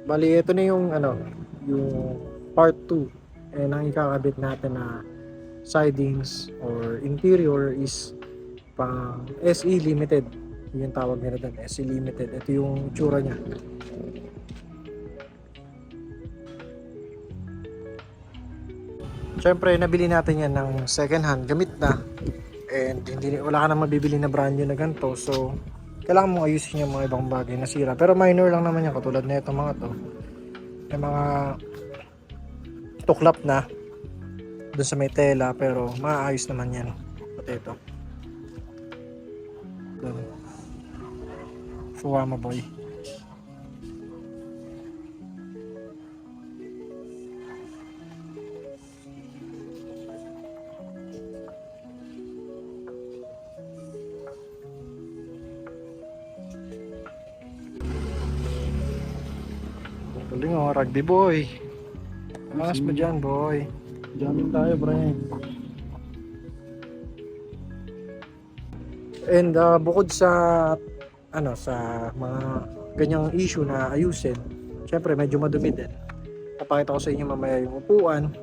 Bali, ito na yung yung part 2. And ang ikakabit natin na sidings or interior is pang SE Limited. Yun yung tawag nila doon, SE Limited. Ito yung tsura niya. Siyempre, nabili natin yan ng second hand, gamit na. And wala ka na mabibili na brand new na ganito. So, kailangan mong ayusin yung mga ibang bagay na sira. Pero minor lang naman yan, katulad na itong mga to. May mga tuklap na doon sa may tela, pero maayos naman yan. Pati ito. Doon. Fuwama boy. Galing oh, rugby boy. Angas mo dyan boy. Jamming tayo, pre. And bukod sa sa mga ganyang issue na ayusin, syempre medyo madumi din. Papakita ko sa inyo mamaya yung upuan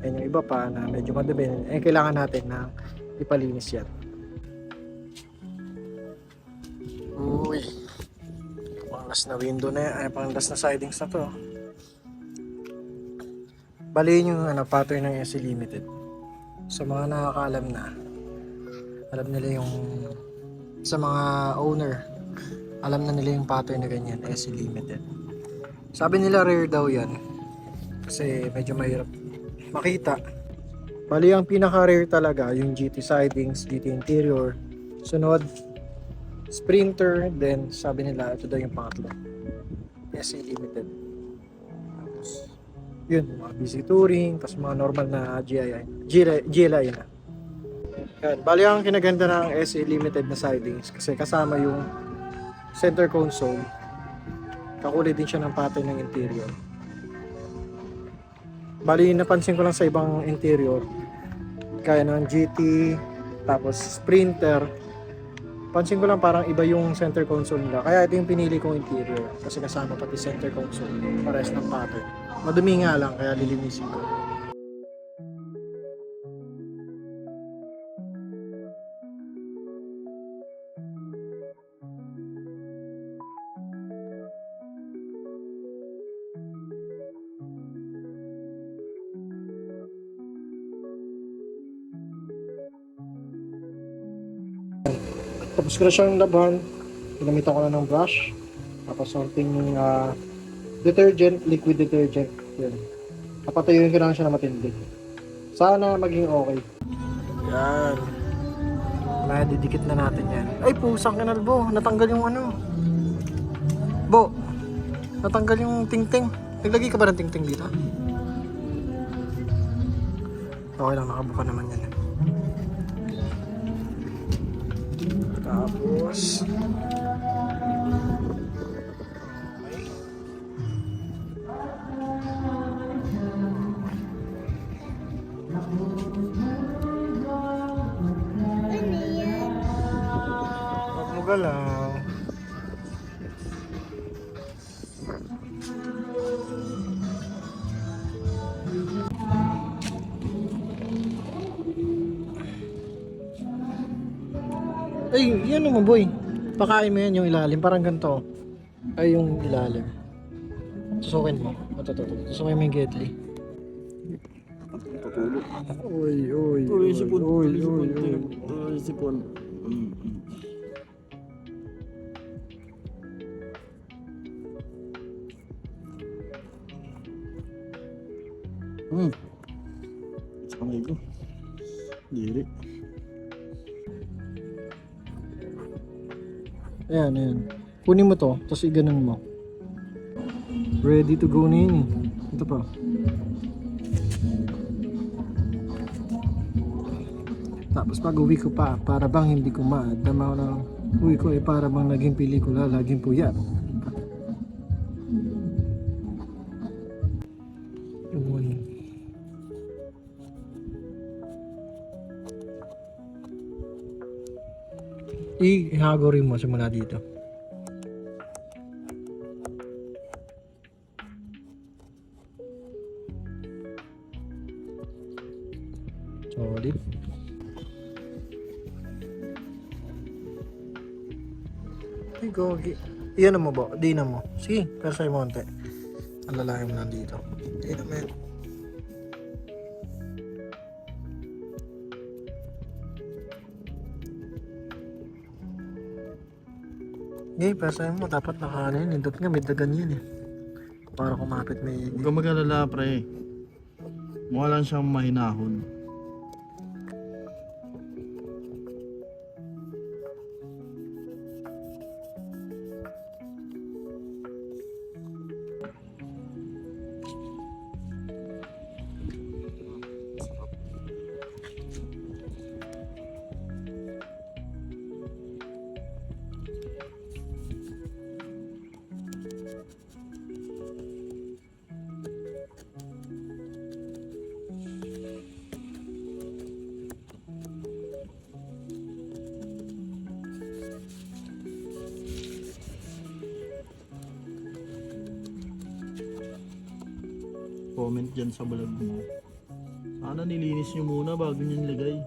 and yung iba pa na medyo madumi. Kailangan natin na ipalinis yan. Uy, panglas na window na yan, ay panglas na sidings na to. Bali yung pattern ng SE Limited. Sa mga nakakaalam na, alam nila yung sa mga owner, alam na nila yung pattern na ganyan, SE Limited. Sabi nila rare daw yan kasi medyo mahirap makita. Bali ang pinaka rare talaga yung GT sidings, GT interior, sunod Sprinter, then sabi nila ito daw yung pangatlo, SE Limited. Tapos yun, mga busy touring, tapos mga normal na GLI na. Yan, bali ang kinaganda ng SE Limited na sidings kasi kasama yung center console. Kakulay din siya ng pattern ng interior. Bali napansin ko lang sa ibang interior kaya ng GT tapos Sprinter, pansin ko lang parang iba yung center console nila. Kaya ito yung pinili kong interior kasi kasama pati center console, pares ng pattern. Madumi nga lang kaya lilinisin ko. Tapos ko na siyang labhan, ginamitan ko na ng brush, tapos something detergent, liquid detergent. Yun. Papatuyuin ko lang siya na matindi. Sana maging okay. Yan. Didikit na natin yan. Ay, pusang kinalbo. Natanggal yung Bo, natanggal yung tingting. Naglagay ka ba ng tingting dito? Okay lang, nakabuka naman yan. Tapos huwag mo galaw. Ay, yan naman boy. Pakain mo yan yung ilalim. Parang ganito. Ay, yung ilalim. Tusukin mo. Tusukin mo yung Gedli. Uy, uy, uy, Sipon. uy, uy, uy. Sipon. Sa kamay ko. Diri. Ayan, ayan. Kunin mo to, tapos iganon mo. Ready to go na yun eh. Ito pa. Tapos pag uwi ko pa, para bang hindi ko maadama ng uwi ko para bang naging pelikula, laging puyat. Yun. Ihago rin mo simula dito. Solid. Ay, gogi. Iyan mo ba? Di na mo. Sige, pero sa'yo mo konti. Ang lalaki mo nandito. Di na men. Okay, pero sa'yo mo. Dapat nakaano yun. Indot nga, may dagan yun eh. Para kumapit may... Huwag kang mag-alala, pre. Mukha lang siyang mahinahon. Comment dyan sa vlog mo. Sana nilinis nyo muna bago nyo nilagay.